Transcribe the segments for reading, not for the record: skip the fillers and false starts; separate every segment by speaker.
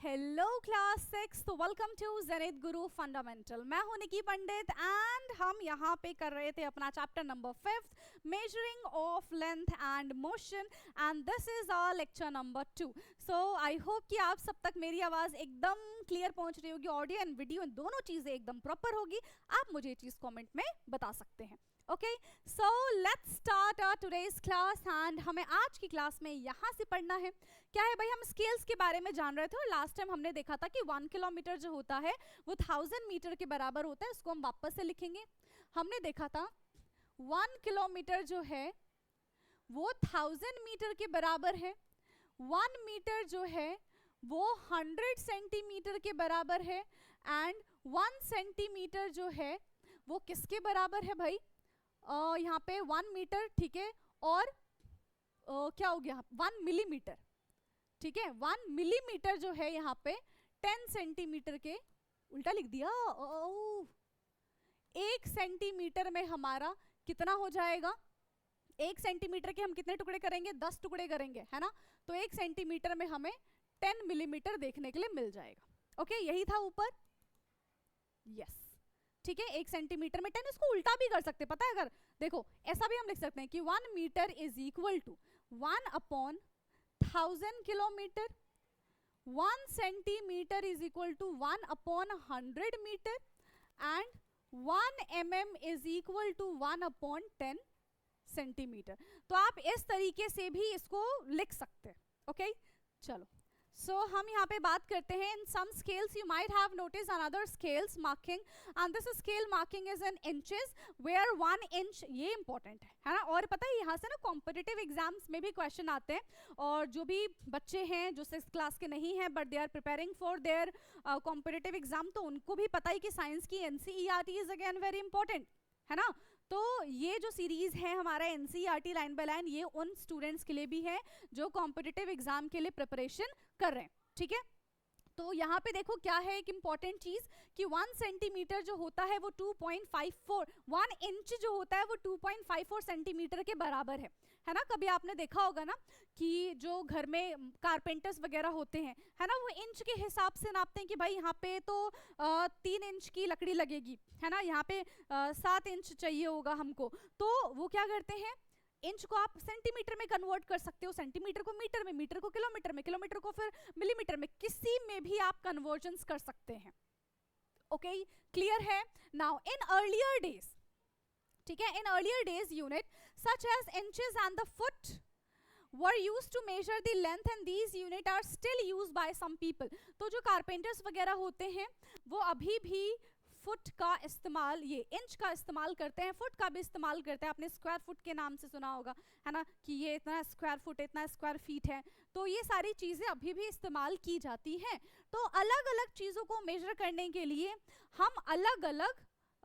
Speaker 1: Hello class 6, तो welcome to Zenith Guru fundamental. मैं हूं निकी पंडित एंड हम यहाँ पे कर रहे थे अपना chapter number 5 measuring of length and motion and this is our lecture number 2। So I hope कि आप सब तक मेरी आवाज़ एकदम क्लियर पहुंच रही होगी, ऑडियो एंड वीडियो दोनों चीज़ें एकदम प्रॉपर होगी। आप मुझे ये चीज़ कॉमेंट में बता सकते हैं। Okay, so let's start our today's class एंड हमें आज की क्लास में यहाँ से पढ़ना है क्या है भाई। हम स्केल्स के बारे में जान रहे थे और लास्ट टाइम हमने देखा था कि 1 किलोमीटर जो होता है वो 1000 मीटर के बराबर होता है। इसको हम वापस से लिखेंगे। हमने देखा था 1 किलोमीटर जो है वो 1000 मीटर के बराबर है। 1 मीटर जो है वो 100 सेंटीमीटर के बराबर है एंड 1 सेंटीमीटर जो है वो किसके बराबर है भाई? यहाँ पे 1 मीटर, ठीक है, और क्या हो गया 1 मिलीमीटर, ठीक है। 1 मिलीमीटर जो है यहाँ पे 10 सेंटीमीटर के, उल्टा लिख दिया। 1 सेंटीमीटर में हमारा कितना हो जाएगा? 1 सेंटीमीटर के हम कितने टुकड़े करेंगे? 10 टुकड़े करेंगे, है ना। तो 1 सेंटीमीटर में हमें 10 मिलीमीटर देखने के लिए मिल जाएगा। ओके, यही था ऊपर, यस, ठीक है। 1 सेंटीमीटर में 10, इसको उल्टा भी कर सकते, पता है। अगर देखो ऐसा भी हम लिख सकते हैं कि 1 metre is equal to 1/1000 kilometre, 1 centimetre is equal to 1/100 metre and 1 mm is equal to 1/10 centimetre. तो आप इस तरीके से भी इसको लिख सकते हैं। ओके, चलो। So हम यहाँ पे बात करते हैं in some scales you might have noticed another scales marking and this scale marking is in inches where 1 inch, ये important है ना। और पता है यहाँ से ना competitive exams में भी question आते हैं और जो भी बच्चे हैं जो 6th क्लास के नहीं हैं but they are preparing for their competitive exam, तो उनको भी पता है कि साइंस की NCERT is again very important, है ना। तो ये जो सीरीज है हमारा NCERT लाइन बाय लाइन, ये उन स्टूडेंट्स के लिए भी है जो कॉम्पिटिटिव एग्जाम के लिए प्रिपरेशन कर रहे हैं, ठीक है। तो यहाँ पे देखो क्या है एक इंपॉर्टेंट चीज कि 1 सेंटीमीटर जो होता है वो 2.54, 1 इंच जो होता है वो 2.54 सेंटीमीटर के बराबर है ना। कभी आपने देखा होगा ना कि जो घर में कारपेंटर्स वगैरह होते हैं, है ना, वो इंच के हिसाब से नापते हैं कि भाई यहाँ पे तो 3 इंच की लकड़ी लगेगी, है ना, यहाँ पे 7 इंच चाहिए होगा हमको। तो वो क्या करते हैं, इंच को आप सेंटीमीटर में कन्वर्ट कर सकते हो, सेंटीमीटर को मीटर में, मीटर को किलोमीटर में, किलोमीटर को फिर मिलीमीटर में, किसी में भी आप कन्वर्जन्स कर सकते हैं। ओके, क्लियर है। नाउ इन अर्लियर डेज, ठीक है, in earlier days unit such as inches and the foot were used to measure the length and these unit are still used by some people। तो जो carpenters वगैरह होते हैं वो अभी भी फुट का इस्तेमाल, ये इंच का इस्तेमाल करते हैं, फुट का भी इस्तेमाल करते हैं। आपने स्क्वायर फुट के नाम से सुना होगा, है ना, कि ये इतना स्क्वायर फुट, इतना स्क्वायर फीट है। तो ये सारी चीज़ें अभी भी इस्तेमाल की जाती हैं। तो अलग अलग चीज़ों को मेजर करने के लिए हम अलग अलग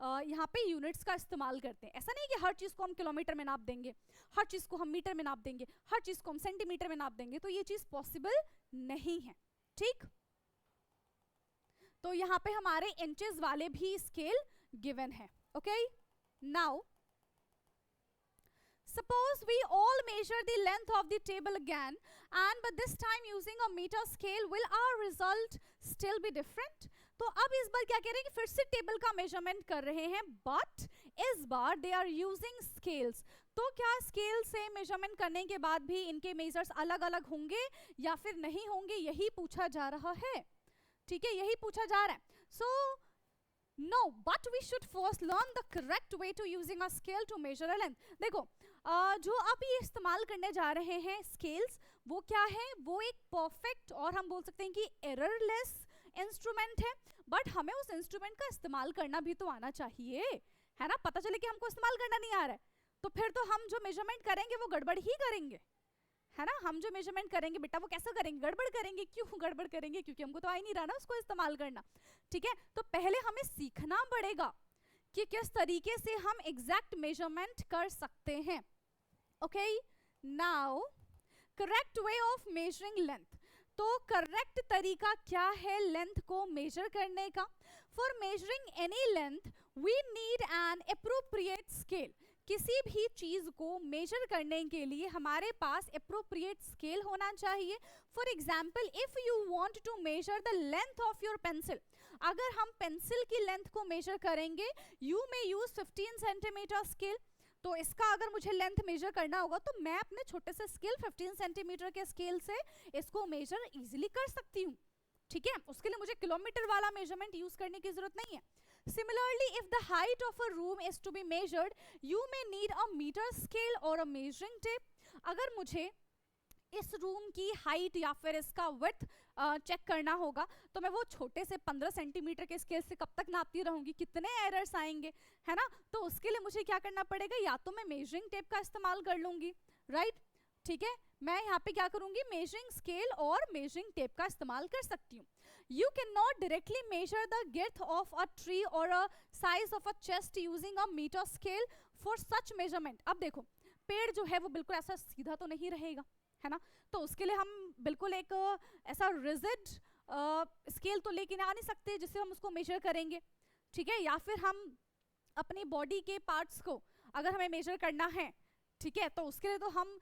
Speaker 1: यहाँ पे यूनिट्स का इस्तेमाल करते हैं। ऐसा नहीं कि हर चीज़ को हम किलोमीटर में नाप देंगे, हर चीज़ को हम मीटर में नाप देंगे, हर चीज़ को हम सेंटीमीटर में नाप देंगे, तो ये चीज़ पॉसिबल नहीं है, ठीक। तो यहाँ पे हमारे इंचेस वाले भी स्केल गिवन है। Okay, now suppose we all measure the length of the table again and but this time using a meter scale, will our result still be different? तो अब इस बार क्या कह रहे हैं कि फिर से टेबल का मेजरमेंट कर रहे हैं बट इस बार दे आर यूजिंग स्केल्स। तो क्या स्केल से मेजरमेंट करने के बाद भी इनके मेजर्स अलग अलग होंगे या फिर नहीं होंगे, यही पूछा जा रहा है, ठीक है, यही पूछा जा रहा है। सो No, but we should first learn the correct way to using a scale to measure a length। देखो जो अब ये इस्तेमाल करने जा रहे हैं स्केल्स, वो क्या है, वो एक परफेक्ट और हम बोल सकते हैं कि एररलेस इंस्ट्रूमेंट है। बट हमें उस इंस्ट्रूमेंट का इस्तेमाल करना भी तो आना चाहिए, है ना। पता चले कि हमको इस्तेमाल करना नहीं आ रहा है तो फिर तो हम जो मेजरमेंट करेंगे वो गड़बड़ ही करेंगे, है ना। हम जो मेजरमेंट करेंगे बेटा वो कैसा करेंगे, गड़बड़ करेंगे। क्यों गड़बड़ करेंगे? क्योंकि हमको तो आ ही नहीं रहा ना उसको इस्तेमाल करना, ठीक है। तो पहले हमें सीखना पड़ेगा कि किस तरीके से हम एग्जैक्ट मेजरमेंट कर सकते हैं। Okay, now correct way of measuring length. तो करेक्ट तरीका क्या है लेंथ को मेजर करने का? For measuring any length we need an appropriate scale. किसी भी चीज को मेजर करने के लिए हमारे पास अप्रोप्रिएट स्केल होना चाहिए. For example, if you want to measure the length of your pencil, अगर हम पेंसिल की लेंथ को मेजर करेंगे, you may use 15 centimetre scale. तो इसका अगर मुझे लेंथ मेजर करना होगा तो मैं अपने छोटे से स्केल 15 सेंटीमीटर के स्केल से इसको मेजर इजीली कर सकती हूँ. ठीक है, उसके लिए मुझे किलोमीटर वाला मेजरमेंट यूज करने की जरूरत नहीं है. Similarly, if the height of a room is to be measured, you may need a meter scale or a measuring tape. अगर मुझे इस रूम की हाइट या फिर इसका विड्थ चेक करना होगा तो मैं वो छोटे से 15 सेंटीमीटर के स्केल से कब तक नापती रहूंगी, कितने एरर्स आएंगे, है ना. तो उसके लिए मुझे क्या करना पड़ेगा, या तो मैं मेजरिंग टेप का इस्तेमाल कर लूंगी, राइट. ठीक है, मैं यहाँ पे क्या करूंगी, मेजरिंग स्केल और मेजरिंग टेप का इस्तेमाल कर सकती हूँ. You cannot directly measure the girth of a tree or a size of a chest using a meter scale for such measurement. अब देखो, पेड़ जो है वो बिल्कुल ऐसा सीधा तो नहीं रहेगा, है ना. तो उसके लिए हम बिल्कुल एक ऐसा रिजिड स्केल तो लेके आ नहीं सकते जिससे हम उसको मेजर करेंगे. ठीक है, या फिर हम अपनी बॉडी के पार्ट्स को अगर हमें मेजर करना है, ठीक है, तो उसके लिए तो हम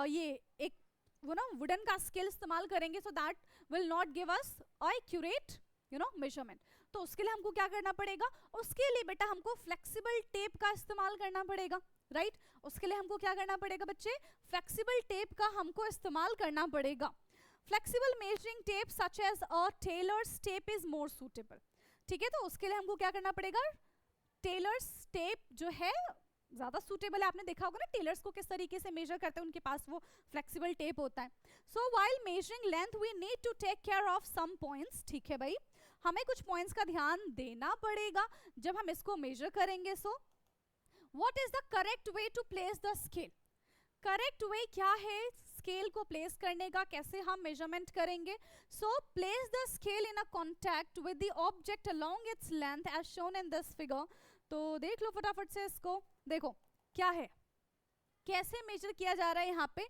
Speaker 1: ये एक वो ना वुडन का स्केल इस्तेमाल करेंगे, so that will not give us accurate measurement. तो उसके लिए हमको क्या करना पड़ेगा, उसके लिए बेटा हमको फ्लेक्सिबल टेप का इस्तेमाल करना पड़ेगा, राइट. उसके लिए हमको क्या करना पड़ेगा बच्चे, फ्लेक्सिबल टेप का हमको इस्तेमाल करना पड़ेगा. Flexible measuring tape such as a tailor's tape is more suitable. ठीक है, तो उसके लिए हमको क्या करना पड़ेगा, टेलर्स टेप जो है ज्यादा सूटेबल है. आपने देखा होगा ना टेलर्स को किस तरीके से मेजर करते हैं, उनके पास वो फ्लेक्सिबल टेप होता है. So while measuring length we need to take care of some points. ठीक है भाई, हमें कुछ पॉइंट्स का ध्यान देना पड़ेगा जब हम इसको मेजर करेंगे. So what is the correct way to place the scale. Correct way क्या है स्केल को प्लेस करने का, कैसे हम मेजरमेंट करेंगे. So place the scale in a contact with the object along its length as shown in this figure. तो देख लो फटाफट से इसको, देखो क्या है, कैसे मेजर किया जा रहा है. यहाँ पे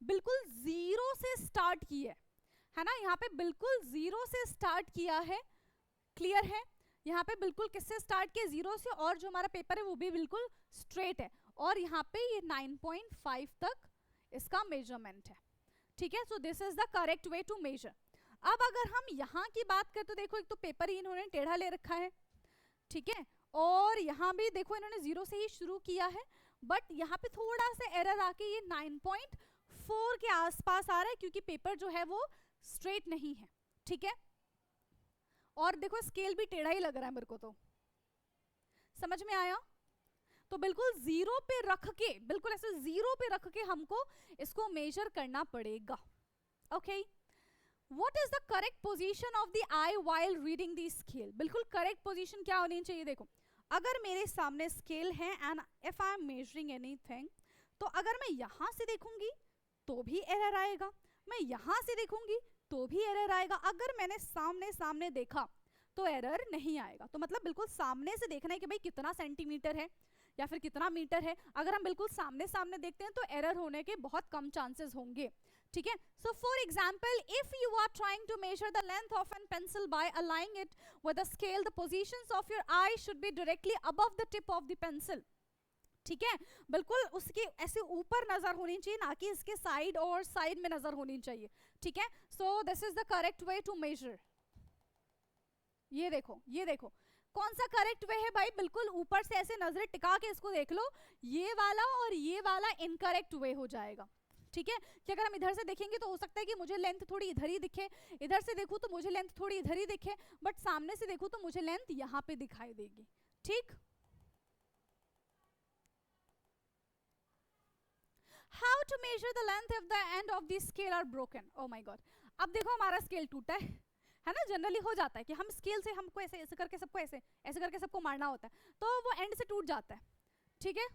Speaker 1: बिल्कुल जीरो से स्टार्ट किया है ना, यहाँ पे बिल्कुल जीरो से स्टार्ट किया है. क्लियर है, यहाँ पे बिल्कुल किससे स्टार्ट किया, जीरो से, और जो हमारा पेपर है वो भी बिल्कुल स्ट्रेट है, और यहाँ पे ये 9.5 तक इसका मेजरमेंट है. ठीक है, so this is the correct way to measure. अब अगर हम यहाँ की बात करें तो देखो, एक तो पेपर ही इन्होंने टेढ़ा ले रखा है, ठीक है, और यहाँ भी देखो इन्होंने जीरो से ही शुरू किया है, बट यहाँ पे थोड़ा सा एरर आके ये 9.4 के आसपास आ रहा है, क्योंकि पेपर जो है वो स्ट्रेट नहीं है. ठीक है, और देखो स्केल भी टेढ़ा ही लग रहा है मेरे को, तो समझ में आया. तो बिल्कुल जीरो पे रख के, बिल्कुल ऐसे जीरो पे रख के हमको इसको मेजर करना पड़ेगा. Okay, What is the correct position of the eye while reading the scale? बिल्कुल करेक्ट पोजीशन क्या होनी चाहिए. देखो, अगर मेरे सामने स्केल है and if I am measuring anything, तो अगर मैं यहाँ से देखूंगी तो भी एरर आएगा, मैं यहाँ से देखूंगी तो भी एरर आएगा. अगर मैंने सामने सामने देखा तो एरर नहीं आएगा. तो मतलब बिल्कुल सामने से देखना है कि भाई कितना सेंटीमीटर है या फिर कितना मीटर है. अगर हम बिल्कुल सामने सामने देखते हैं तो एरर होने के बहुत कम चांसेस होंगे. ठीक है, so for example, if you are trying to measure the length of an pencil by aligning it with a scale, the positions of your eye should be directly above the tip of the pencil. ठीक है, बिल्कुल उसके ऐसे ऊपर नजर होनी चाहिए, ना कि इसके साइड और साइड में नजर होनी चाहिए. ठीक है, so this is the correct way to measure. ये देखो, ये देखो कौन सा करेक्ट वे है भाई, बिल्कुल ऊपर से ऐसे नजरें टिका के इसको देख लो. ये वाला और ये वाला इनकरेक्ट वे हो जाएगा. ठीक है, कि अगर हम इधर से देखेंगे तो हो सकता है कि मुझे लेंथ थोड़ी इधर ही दिखे, इधर से देखूं तो मुझे लेंथ थोड़ी इधर ही दिखे, बट सामने से देखूं तो मुझे लेंथ यहाँ पे दिखाई देगी. ठीक, how to measure the length if the end of the scale are broken. Oh my God, अब देखो हमारा स्केल टूटा है ना. जनरली हो जाता है कि हम स्केल से हमको ऐसे ऐसे करके सबको ऐसे करके सबको मारना होता है, तो वो एंड से टूट जाता है. ठीक है,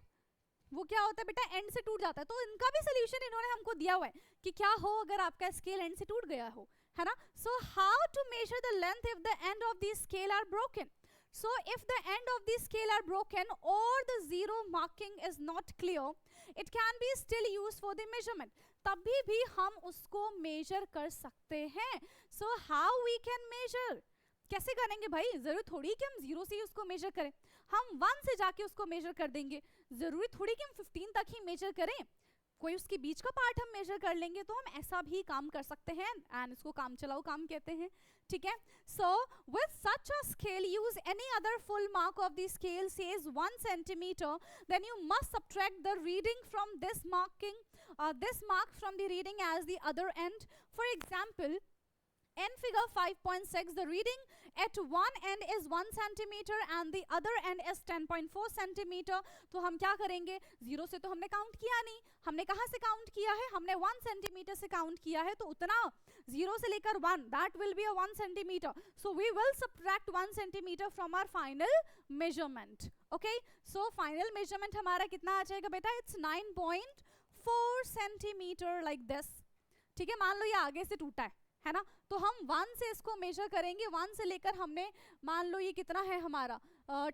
Speaker 1: वो क्या होता है बेटा, एंड से टूट जाता है. तो इनका भी सोल्यूशन इन्होंने हमको दिया हुआ है कि क्या हो अगर आपका स्केल एंड से टूट गया हो, है ना. So how to measure the length if the end of the scale are broken. So if the end of the scale are broken or the zero marking is not clear, it can be still used for the measurement. तभी भी हम उसको major कर सकते हैं. So how we can measure? कैसे करेंगे भाई? जरूरी थोड़ी कि हम 0 से ही उसको मेजर करें, हम 1 से जाके उसको मेजर कर देंगे। जरूरी थोड़ी कि हम 15 तक ही मेजर करें, कोई उसके बीच का पार्ट हम मेजर कर लेंगे। तो हम ऐसा भी काम कर सकते हैं एंड इसको काम चलाओ काम कहते हैं, ठीक है। So with such a scale use any other full mark of the scale says 1 centimeter, then you must subtract the reading from this mark from the reading as the other end. For example, in figure 5.6, the reading at one end is 1 centimeter and the other end is 10.4 centimeter. तो हम क्या करेंगे? 0 से तो हमने count किया नहीं, हमने कहाँ से काउंट किया है? हमने 1 centimeter से काउंट किया है, तो उतना 0 से लेकर 1, that will be a 1 centimeter. So we will subtract 1 centimeter from our final measurement. Okay, so final measurement हमारा कितना आ जाएगा बेटा? It's 9.4 centimeter like this. ठीक है, मान लो ये आगे से टूटा है ना, तो हम 1 से इसको मेजर करेंगे, 1 से लेकर हमने मान लो ये कितना है हमारा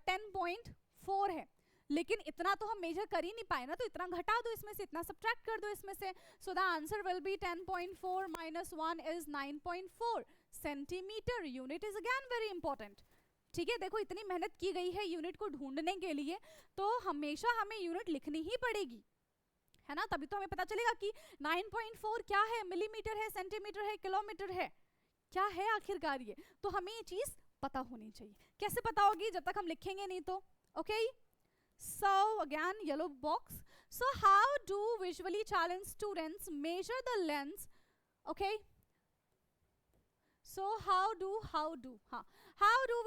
Speaker 1: 10.4 है, लेकिन इतना तो हम मेजर कर ही नहीं पाए ना, तो इतना घटा दो इसमें से, इतना सब्ट्रैक्ट कर दो इसमें से। So the answer will be 10.4 minus 1 is 9.4 centimetre. Unit is again very important, ठीक है। देखो इतनी मेहनत की गई है यूनिट को ढूंढने के लिए, तो हमेशा हमें यूनिट लिखनी ही पड़ेगी, है ना, तभी तो हमें पता चलेगा कि 9.4 क्या है, मिलीमीटर है, सेंटीमीटर है, किलोमीटर है, क्या है आखिरकार ये। तो हमें ये चीज पता होनी चाहिए। कैसे पता होगी? जब तक हम लिखेंगे नहीं तो। Okay, so again yellow box. So how do visually challenge students major the length? Okay, so how do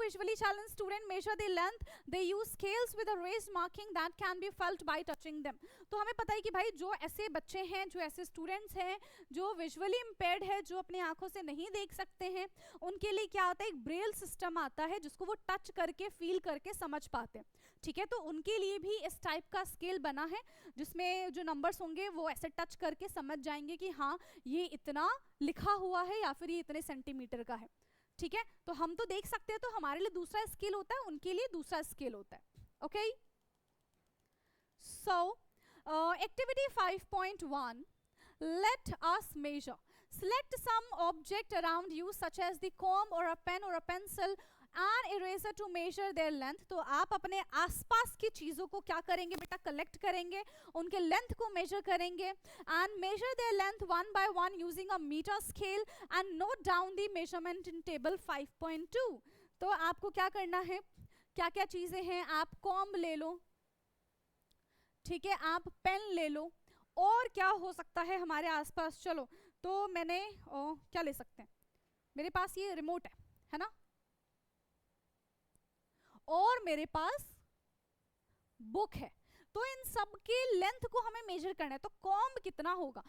Speaker 1: visually challenged student measure the length? They use scales with a raised marking that can be felt by touching them. तो हमें पता है कि भाई जो ऐसे बच्चे हैं, जो ऐसे स्टूडेंट्स हैं जो विजुअली इम्पेयर्ड है, जो अपनी आंखों से नहीं देख सकते हैं, उनके लिए क्या आता है? एक ब्रेल सिस्टम आता है जिसको वो टच करके फील करके समझ पाते हैं, ठीक है। तो उनके लिए भी इस टाइप का स्केल बना है जिसमें जो नंबर्स होंगे वो ऐसे टच करके समझ जाएंगे कि हाँ ये इतना लिखा हुआ है या फिर ये इतने सेंटीमीटर का है, ठीक है। तो हम तो देख सकते हैं, तो हमारे लिए दूसरा स्केल होता है, उनके लिए दूसरा स्केल होता है। Okay, so activity 5.1, let us measure. Select some object around you such as the comb or a pen or a pencil and eraser to measure their length. तो आप अपने आसपास की चीज़ों को क्या करेंगे बेटा? कलेक्ट करेंगे, उनके लेंथ को मेजर करेंगे and measure their length one by one using a meter scale and note down the measurement in table 5.2. तो आपको क्या करना है? क्या क्या चीज़ें हैं? आप कॉम्ब ले लो, ठीक है, आप पेन ले लो, और क्या हो सकता है हमारे आसपास? चलो, तो मैंने क्या ले सकते हैं? मेरे पास ये रिमोट है ना, और मेरे पास बुक है, तो इन सब के लेंथ को हमें मेजर करना है। तो कॉम्ब कितना होगा?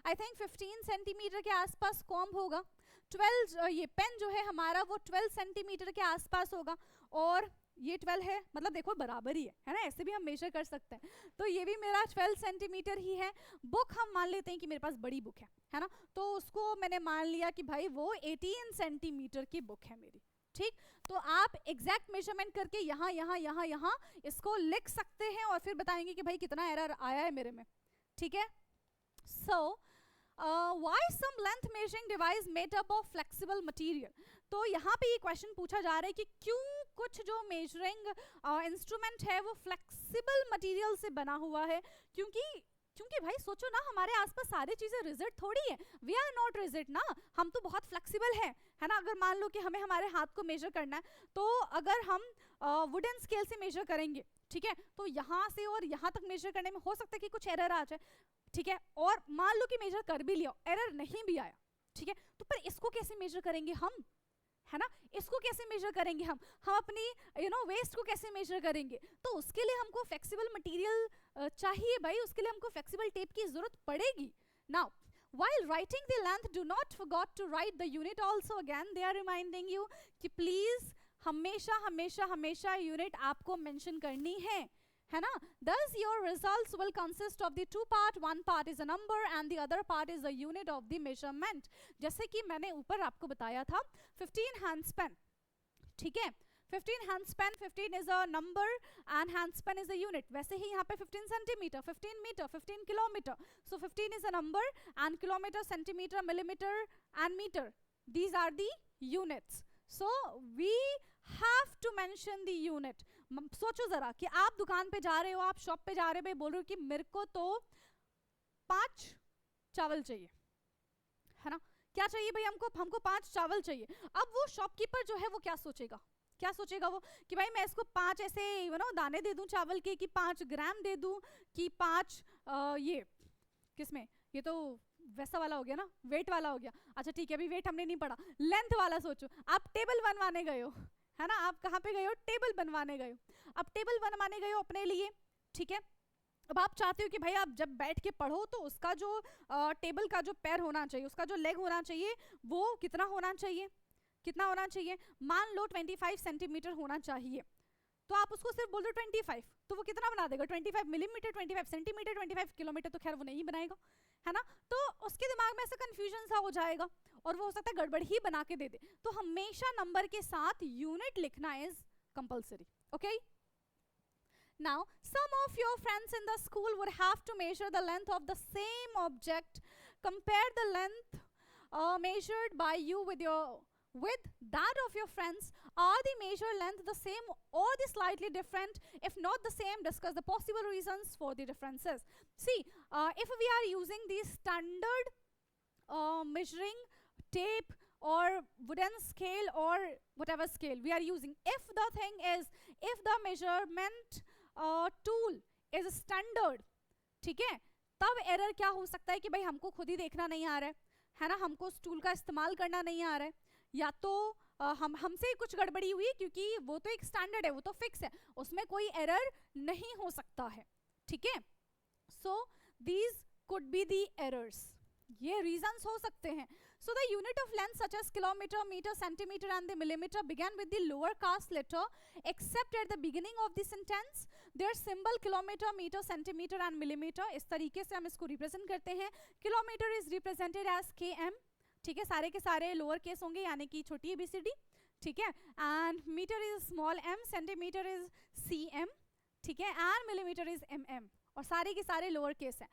Speaker 1: आई थिंक 15 सेंटीमीटर के आसपास कॉम्ब होगा। 12 ये पेन जो है हमारा वो 12 सेंटीमीटर के आसपास होगा, और ये 12 है, मतलब देखो बराबर ही है ना, ऐसे भी हम मेजर कर सकते हैं। तो ये भी मेरा 12 सेंटीमीटर ही है। बुक हम मान लेते हैं कि मेरे पास बड़ी बुक है ना, तो उसको मैंने मान लिया कि भाई वो 18 सेंटीमीटर की बुक है मेरी, ठीक। तो आप एग्जैक्ट मेजरमेंट करके यहाँ यहाँ यहाँ यहाँ इसको लिख सकते हैं और फिर बताएंगे कि भाई कितना एरर आया है मेरे में, ठीक है। सो why some length measuring device made up of flexible material? तो यहाँ पे ये क्वेश्चन पूछा जा रहा है कि क्यों कुछ जो मेजरिंग इंस्ट्रूमेंट है वो फ्लेक्सिबल मटेरियल से बना हुआ है। क्योंकि भाई सोचो ना, हमारे आसपास सारी चीजें रिजिड थोड़ी है, वी आर नॉट रिजिड ना, हम तो बहुत फ्लेक्सिबल है ना। अगर मान लो कि हमें हमारे हाथ को मेजर करना है, तो अगर हम वुडन स्केल से मेजर करेंगे, ठीक है, तो यहाँ से और यहाँ तक मेजर करने में हो सकता है कि कुछ एरर आ जाए, ठीक है। और मान लो कि मेजर कर भी लिया, एरर नहीं भी आया, ठीक है, तो पर इसको कैसे मेजर करेंगे हम, है ना, इसको कैसे मेजर करेंगे हम अपनी वेस्ट को कैसे मेजर करेंगे? तो उसके लिए हमको फ्लेक्सिबल मटेरियल चाहिए भाई, उसके लिए हमको फ्लेक्सिबल टेप की जरूरत पड़ेगी। Now while writing the length, do not forget to write the unit also. Again they are reminding you कि please हमेशा हमेशा हमेशा यूनिट आपको मेंशन करनी है ना। Thus your results will consist of the two part, one part is a number and the other part is a unit of the measurement. जैसे कि मैंने ऊपर आपको बताया था 15 handspan, ठीक है, 15 handspan, 15 is a number and handspan is a unit. वैसे ही यहाँ पे 15 centimeter, 15 meter, 15 kilometer. So 15 is a number and kilometer, centimeter, millimeter and meter. These are the units. So we have to mention the unit. सोचो जरा कि आप दुकान पे जा रहे हो, आप शॉप पे जा रहे हो, भाई बोल रहे हो कि मेरे को तो 5 चावल चाहिए, है ना. क्या चाहिए भाई, हमको 5 चावल चाहिए. अब वो शॉपकीपर जो है वो क्या सोचेगा, क्या सोचेगा वो कि भाई मैं इसको 5 ऐसे दाने दे दूं चावल के, कि 5 ग्राम दे दूं, कि 5 ये किसमें, ये तो वैसा वाला हो गया ना, वेट वाला हो गया. अच्छा ठीक है, अभी वेट हमने नहीं पढ़ा, लेंथ वाला सोचो. आप टेबल बनवाने गए हो, है ना, आप कहाँ पे गए हो, टेबल बनवाने गए हो. अब टेबल बनवाने गए हो अपने लिए, ठीक है. अब आप चाहते हो कि भाई आप जब बैठ के पढ़ो तो उसका जो टेबल का जो पैर होना चाहिए, उसका जो लेग होना चाहिए, वो कितना होना चाहिए, कितना होना चाहिए, मान लो 25 सेंटीमीटर होना चाहिए. तो आप उसको सिर्फ बोल दो 25, तो वो कितना बना देगा, 25 मिलीमीटर, 25 सेंटीमीटर, 25 किलोमीटर, तो खैर वो नहीं बनाएगा, है ना. तो उसके दिमाग में ऐसा कंफ्यूजन सा हो जाएगा और वो हो सकता है गड़बड़ ही बना के दे दे. तो हमेशा नंबर के साथ यूनिट लिखना is compulsory. Okay. Now, some of your friends in the school would have to measure the length of the same object. Compare the length measured by you with that of your friends. Are the measured length the same or the slightly different? If not the same, discuss the possible reasons for the differences. See, if we are using the standard measuring tape or wooden scale or whatever scale we are using, if the thing is, if the measurement tool is standard, ठीक है, तब error क्या हो सकता है कि भाई हमको खुद ही देखना नहीं आ रहा है ना, हमको उस टूल का इस्तेमाल करना नहीं आ रहा है, या तो हमसे कुछ गड़बड़ी हुई, क्योंकि वो तो एक स्टैंडर्ड है, वो तो फिक्स है, उसमें कोई एरर नहीं हो सकता है, ठीक है. So these could be the errors, ये रीजंस हो सकते हैं. So the unit of length such as kilometer, meter, centimeter and the millimeter began with the lower caste letter except at the beginning of the sentence. Their symbol kilometer, meter, centimeter and millimeter. इस तरीके से हम इसको represent करते हैं. Kilometer is represented as km. ठीक है, सारे के सारे लोअर केस होंगे, यानी कि छोटी ABCD, ठीक है. And meter is small m, centimeter is cm, ठीक है, and millimeter is mm. और सारे के सारे लोअर केस हैं.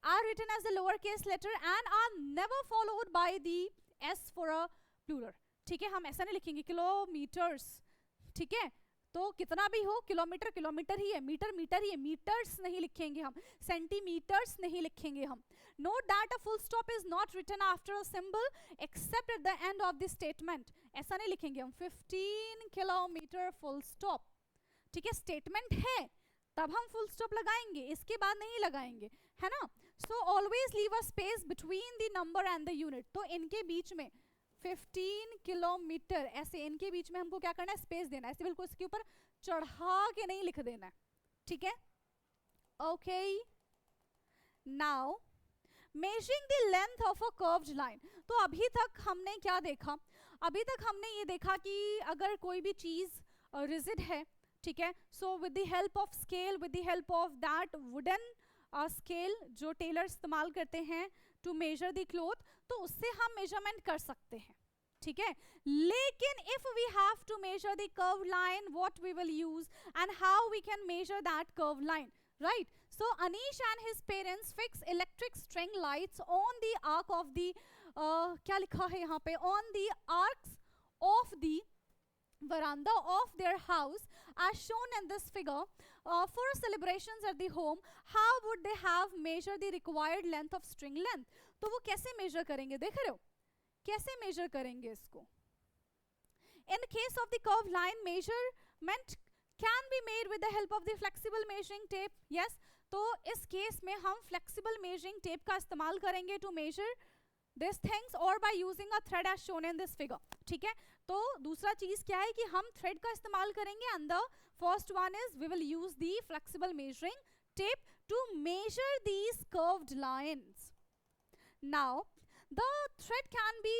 Speaker 1: Are written as the lowercase letter and are never followed by the s for a plural. ठीक है, हम ऐसा नहीं लिखेंगे किलोमीटर्स, ठीक है, तो कितना भी हो, किलोमीटर किलोमीटर ही है, मीटर मीटर ही है, मीटर्स नहीं लिखेंगे हम, सेंटीमीटर्स नहीं लिखेंगे हम. Note that a full stop is not written after a symbol except at the end of the statement. ऐसा नहीं लिखेंगे हम 15 किलोमीटर फुल स्टॉप, ठीक है, स्टेटमेंट है तब हम फुल स्टॉप लगाएंगे, इसके बाद नहीं लगाएंगे, है ना. So always leave a space between the number and the unit. तो इनके बीच में 15 किलोमीटर, ऐसे इनके बीच में हमको क्या करना है, स्पेस देना है, ऐसे बिल्कुल इसके ऊपर चढ़ा के नहीं लिख देना है, ठीक है. Okay. Now measuring the length of a curved line. तो अभी तक हमने क्या देखा, अभी तक हमने ये देखा कि अगर कोई भी चीज रिजिड है, ठीक है, so with the help of scale, with the help of that wooden scale जो टेलर इस्तेमाल करते हैं टू मेजर द क्लॉथ, तो उससे हम मेजरमेंट कर सकते हैं, ठीक है. लेकिन if we have to measure the curve line, what we will use and how we can measure that curve line, right. So Anish and his parents fix electric string lights on the arc of the क्या लिखा है यहाँ पे, on the arcs of the veranda of their house as shown in this figure. For celebrations at the home, how would they have measured the required length of string length? तो वो कैसे measure करेंगे, देख रहे हो कैसे measure करेंगे इसको. In the case of the curved line, measurement can be made with the help of the flexible measuring tape. Yes, तो इस केस में हम flexible measuring tape का इस्तेमाल करेंगे to measure these things or by using a thread as shown in this figure. ठीक है, तो दूसरा चीज क्या है कि हम थ्रेड का इस्तेमाल करेंगे, and the first one is we will use the flexible measuring tape to measure these curved lines. Now the thread can be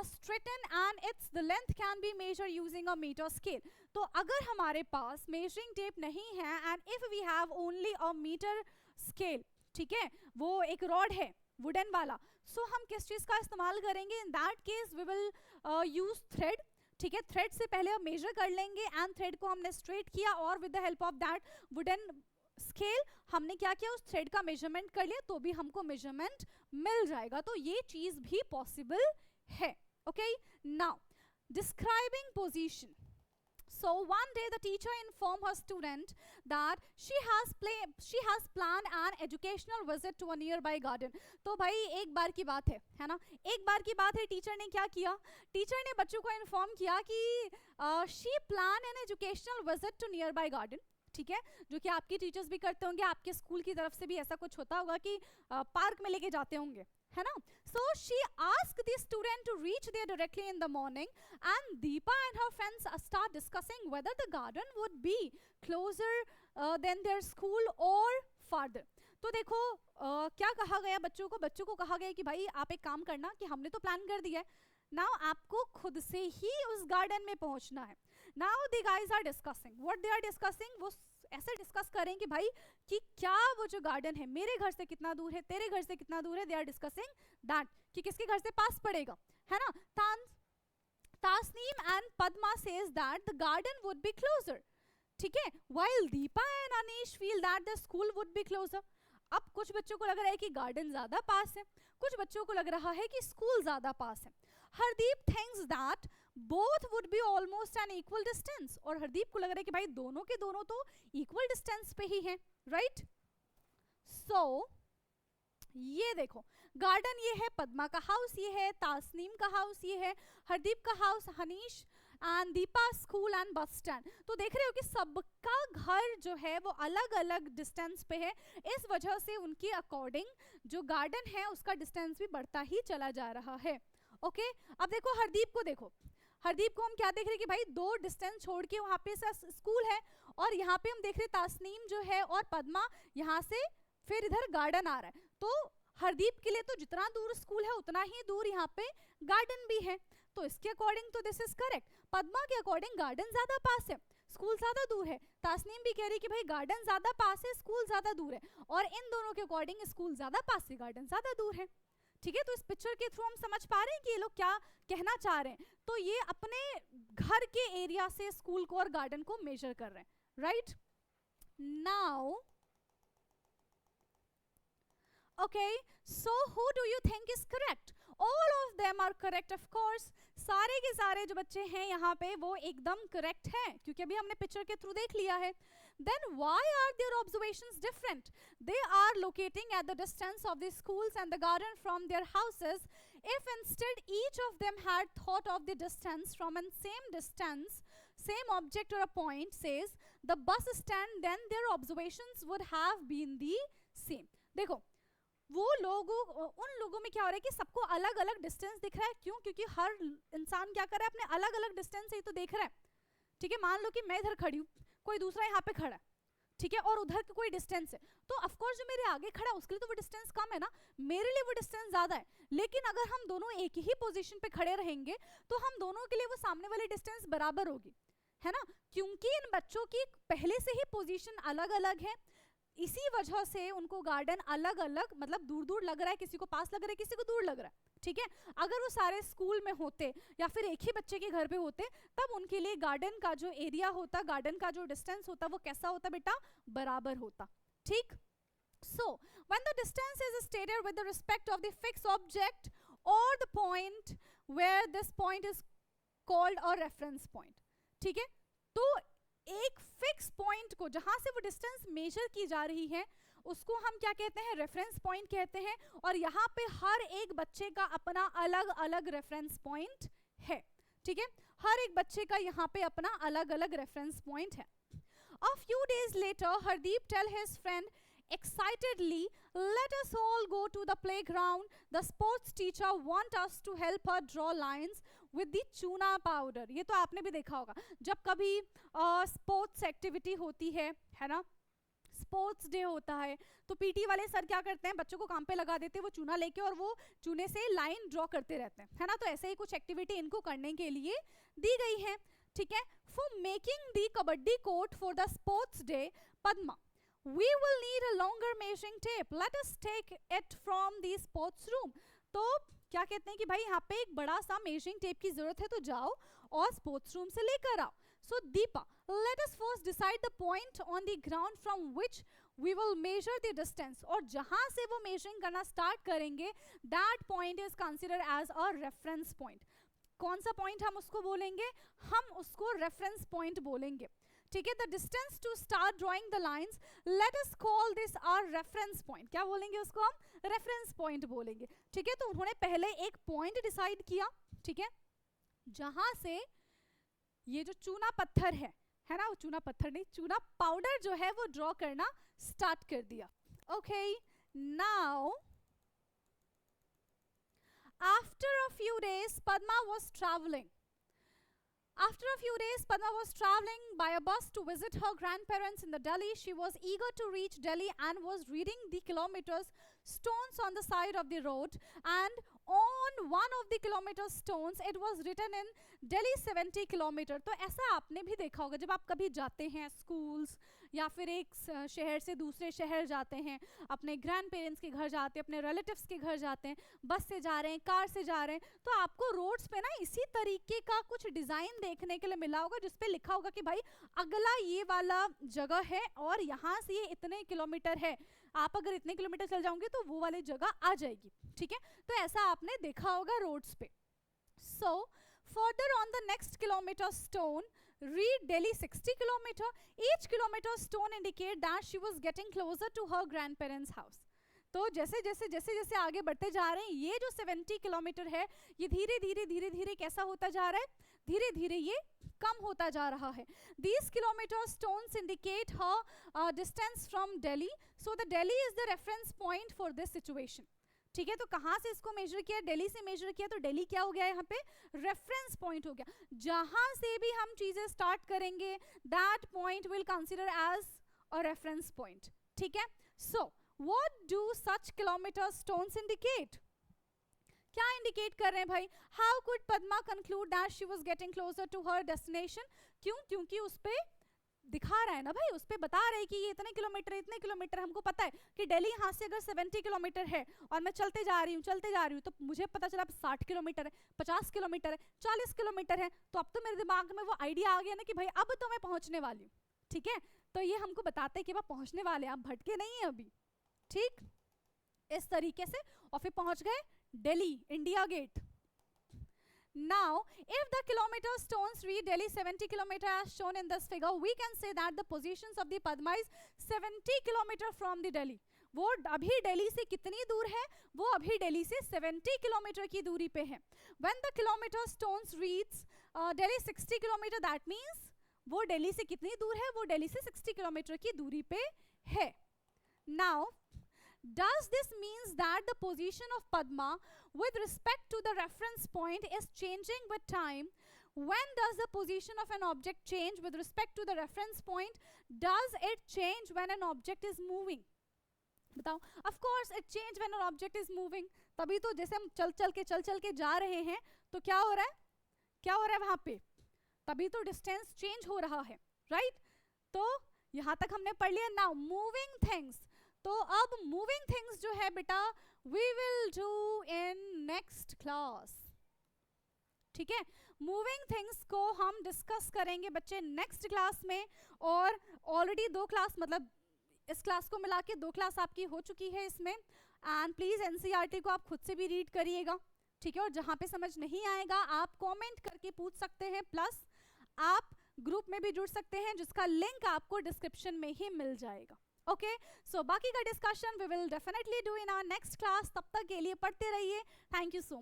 Speaker 1: straightened and its the length can be measured using a meter scale. तो अगर हमारे पास measuring tape नहीं है and if we have only a meter scale, ठीक है, वो एक rod है वुडन वाला, सो हम किस चीज का इस्तेमाल करेंगे, in that case we will use thread, ठीक है. थ्रेड से पहले हम मेजर कर लेंगे एंड थ्रेड को हमने स्ट्रेट किया और with the help of that wooden scale हमने क्या किया, उस थ्रेड का मेजरमेंट कर लिया, तो भी हमको मेजरमेंट मिल जाएगा. तो ये चीज भी पॉसिबल है. Okay. Now describing position. So one day the teacher informed her student that she has planned an educational visit to a nearby garden. तो भाई एक बार की बात है ना, एक बार की बात है, टीचर ने क्या किया, टीचर ने बच्चों को इन्फॉर्म किया कि she planned an educational visit to nearby garden. ठीक है, जो कि आपके टीचर्स भी करते होंगे, आपके स्कूल की तरफ से भी ऐसा कुछ होता होगा कि पार्क में लेके जाते होंगे, है ना. So she asked the student to reach there directly in the morning, and Deepa and her friends start discussing whether the garden would be closer than their school or farther. तो देखो क्या कहा गया बच्चों को कहा गया कि भाई आप एक काम करना कि हमने तो प्लान कर दिया है, नाउ आपको खुद से ही उस गार्डन में पहुंचना है. Now the guys are discussing, what they are discussing, वो ऐसे डिस्कस करें कि भाई कि क्या वो जो गार्डन है मेरे घर से कितना दूर है, तेरे घर से कितना दूर है. दे आर डिस्कसिंग दैट कि किसके घर से पास पड़ेगा, है ना. Tasneem and Padma says that the garden would be closer. ठीक है, while Deepa and Anish feel that the school would be closer. अब कुछ बच्चों को लग रहा है कि गार्डन ज्यादा पास है, कुछ बच्चों को लग रहा है कि स्कूल ज्यादा पास है. Hardeep thinks that both would be almost an equal distance. और हरदीप को लग रहा है कि भाई दोनों के दोनों तो equal distance पे ही हैं, right? So ये देखो गार्डन ये है, पद्मा का हाउस ये है, तासनीम का हाउस ये है, हरदीप का house, Hanish and Deepa school and bus stand. तो देख रहे हो कि सबका घर जो है वो अलग अलग डिस्टेंस पे है, इस वजह से उनके अकॉर्डिंग जो गार्डन है उसका डिस्टेंस भी बढ़ता ही चला जा रहा है. ओके अब देखो हरदीप को, देखो हरदीप को हम क्या देख रहे हैं कि भाई दो डिस्टेंस छोड़ के वहाँ पे स्कूल है, और यहाँ पे हम देख रहे तासनीम जो है और पद्मा यहाँ से फिर इधर गार्डन आ रहा है. तो हरदीप के लिए तो जितना दूर स्कूल है उतना ही दूर यहाँ पे गार्डन भी है. तो इसके अकॉर्डिंग तो दिस इज करेक्ट. पद्मा के अकॉर्डिंग गार्डन ज्यादा पास है, स्कूल ज्यादा दूर है. तासनीम भी कह रही कि भाई गार्डन ज्यादा पास है, स्कूल ज्यादा दूर है, और इन दोनों के अकॉर्डिंग स्कूल ज्यादा पास है, गार्डन ज्यादा दूर है. ठीक है, तो इस पिक्चर के थ्रू हम समझ पा रहे हैं कि ये लोग क्या कहना चाह रहे हैं. तो ये अपने घर के एरिया से स्कूल को और गार्डन को मेजर कर रहे हैं, right. Now okay, so who do you think is correct? All of them are correct of course. सारे के सारे जो बच्चे हैं यहाँ पे वो एकदम करेक्ट हैं, क्योंकि अभी हमने पिक्चर के थ्रू देख लिया है. Then why are their observations different? They are locating at the distance of the schools and the garden from their houses. If instead each of them had thought of the distance from a same distance, same object or a point, says the bus stand, then their observations would have been the same. देखो वो लोगों, उन लोगों में क्या हो रहा है कि सबको अलग अलग डिस्टेंस दिख रहा है. क्यों? क्योंकि हर इंसान क्या कर रहा है, अपने अलग अलग डिस्टेंस से ही तो देख रहा है. ठीक है, मान लो कि मैं इधर खड़ी हूँ, कोई दूसरा यहाँ पे खड़ा है, ठीक है, और उधर कोई डिस्टेंस है, तो ऑफ कोर्स जो मेरे आगे खड़ा है उसके लिए तो वो डिस्टेंस कम है ना, मेरे लिए वो डिस्टेंस ज्यादा है. लेकिन अगर हम दोनों एक ही पोजीशन पे खड़े रहेंगे तो हम दोनों के लिए वो सामने वाली डिस्टेंस बराबर होगी, है ना. क्योंकि इन बच्चों की पहले से ही पोजीशन अलग अलग है, इसी वजह से उनको गार्डन अलग अलग, मतलब दूर दूर लग रहा है, किसी को पास लग रहा है, किसी को दूर लग रहा है. ठीक है, अगर वो सारे स्कूल में होते या फिर एक ही बच्चे के घर पे होते तब उनके लिए गार्डन का जो एरिया होता, गार्डन का जो डिस्टेंस होता, वो कैसा होता बेटा? बराबर होता. ठीक. So when the distance is stated with the respect of the fixed object or the point where this point is called a reference point. ठीक है, तो एक फिक्स पॉइंट को जहां से वो डिस्टेंस मेजर की जा रही है उसको हम क्या कहते हैं? रेफरेंस पॉइंट कहते हैं. और यहाँ पे हर एक बच्चे का अपना अलग अलग रेफरेंस पॉइंट है. ठीक है, हर एक बच्चे का यहाँ पे अपना अलग अलग रेफरेंस पॉइंट है. A few days later, Hardeep tell his friend excitedly, let us all go to the playground. The sports teacher want us to help her draw lines with the चूना पाउडर. ये तो आपने भी देखा होगा जब कभी स्पोर्ट्स एक्टिविटी होती है ना, स्पोर्ट्स डे होता है, तो पीटी वाले सर क्या करते हैं, बच्चों को काम पे लगा देते हैं वो चूना लेके, और वो चूने से लाइन ड्रॉ करते रहते हैं, है ना. तो ऐसे ही कुछ एक्टिविटी इनको करने के लिए दी गई है. ठीक है, for making the kabaddi court for the sports day, Padma, we will need a longer measuring tape. Let us take it from the sports room. तो क्या कहते हैं कि भाई यहाँ पे एक बड़ा सा मेजरिंग टेप की जरूरत है, तो जाओ और स्पोर्ट्स रूम से लेकर आओ. So Deepa, let us first decide the point on the ground from which we will measure the distance. और जहां से वो मेजरिंग करना स्टार्ट करेंगे, that point is considered as a reference point. कौन सा पॉइंट हम उसको बोलेंगे, हम उसको रेफरेंस पॉइंट बोलेंगे, ठीक है। The distance to start drawing the lines, let us call this our reference point. क्या बोलेंगे उसको हम, रेफरेंस पॉइंट बोलेंगे, ठीक है। तो उन्होंने पहले एक पॉइंट डिसाइड किया, ठीक है, जहां से ये जो चूना पत्थर है ना, वो चूना पत्थर नहीं, चूना पाउडर जो है वो ड्रॉ करना स्टार्ट कर दिया। Okay, now after a few days Padma was travelling. After a few days, Padma was traveling by a bus to visit her grandparents in the Delhi. She was eager to reach Delhi and was reading the kilometers stones on the side of the road. And on one of the kilometer stones, it was written in Delhi 70 kilometer. तो ऐसा आपने भी देखा होगा, जब आप कभी जाते हैं स्कूल्स या फिर एक शहर से दूसरे शहर जाते हैं, अपने ग्रैंड पेरेंट्स के घर जाते हैं, अपने रिलेटिव्स के घर जाते हैं, बस से जा रहे हैं, कार से जा रहे हैं, तो आपको रोड्स पे ना इसी तरीके का कुछ डिज़ाइन देखने के लिए मिला होगा, जिस पे लिखा होगा कि भाई अगला ये वाला जगह है और यहाँ से ये इतने किलोमीटर है, आप अगर इतने किलोमीटर चल जाओगे तो वो वाली जगह आ जाएगी, ठीक है। तो ऐसा आपने देखा होगा रोड्स पे। So further on the next kilometre stone, read Delhi 60 kilometer. Each kilometer stone indicate that she was getting closer to her grandparents' house. तो जैसे जैसे जैसे जैसे आगे बढ़ते जा रहे हैं, ये जो 70 किलोमीटर है, ये धीरे धीरे धीरे धीरे कैसा होता जा रहा है, धीरे धीरे ये कम होता जा रहा है। These kilometer stones indicate her distance from Delhi. So the Delhi is the reference point for this situation. ठीक है, तो कहाँ से इसको मेजर किया, दिल्ली से मेजर किया, तो दिल्ली क्या हो गया यहाँ पे, रेफरेंस पॉइंट हो गया। जहां से भी हम चीजें स्टार्ट करेंगे, that point will consider as a reference point, ठीक है। So what do such kilometre stones indicate, क्या इंडिकेट कर रहे हैं भाई, how could Padma conclude that she was getting closer to her destination, क्यों, क्योंकि उस पे दिखा रहा है ना भाई, उस पे बता रहे हैं कि ये इतने किलोमीटर, हमको पता है कि दिल्ली यहाँ से अगर 70 किलोमीटर है और मैं चलते जा रही हूँ, तो मुझे पता चला 60 किलोमीटर है, 50 किलोमीटर है, 40 किलोमीटर है, तो अब तो मेरे दिमाग में वो आइडिया आ गया ना कि भाई अब तो मैं पहुँचने वाली हूँ, ठीक है। तो ये हमको बताते हैं कि वह पहुँचने वाले हैं, आप भटके नहीं है अभी, ठीक, इस तरीके से, और फिर पहुँच गए Delhi, India Gate. Now, if the kilometer stones read Delhi 70 kilometer as shown in this figure, we can say that the positions of the Padma is 70 kilometer from the Delhi. वो अभी दिल्ली से कितनी दूर है, वो अभी दिल्ली से 70 किलोमीटर की दूरी पे है। When the kilometer stones reads Delhi 60 kilometer, that means वो दिल्ली से कितनी दूर है, वो दिल्ली से 60 किलोमीटर की दूरी पे है। Now, does this means that the position of Padma with respect to the reference point is changing with time? When does the position of an object change with respect to the reference point? Does it change when an object is moving? बताओ, of course it change when an object is moving. तभी तो जैसे हम चल के जा रहे हैं, तो क्या हो रहा है, क्या हो रहा है वहां पे, तभी तो डिस्टेंस चेंज हो रहा है, राइट। तो यहां तक हमने पढ़ लिया। नाउ मूविंग थिंग्स, तो अब मूविंग थिंग्स जो है बेटा we will do in next class, ठीक है। मूविंग थिंग्स को हम डिस्कस करेंगे बच्चे नेक्स्ट क्लास में, और ऑलरेडी 2 क्लास, मतलब इस क्लास को मिला के 2 क्लास आपकी हो चुकी है इसमें। एंड प्लीज एनसीईआरटी को आप खुद से भी रीड करिएगा, ठीक है। और जहां पे समझ नहीं आएगा आप कमेंट करके पूछ सकते हैं, प्लस आप ग्रुप में भी जुड़ सकते हैं, जिसका लिंक आपको डिस्क्रिप्शन में ही मिल जाएगा। ओके, सो बाकी का discussion we will definitely do in our next class. तब तक के लिए पढ़ते रहिए। Thank you so much.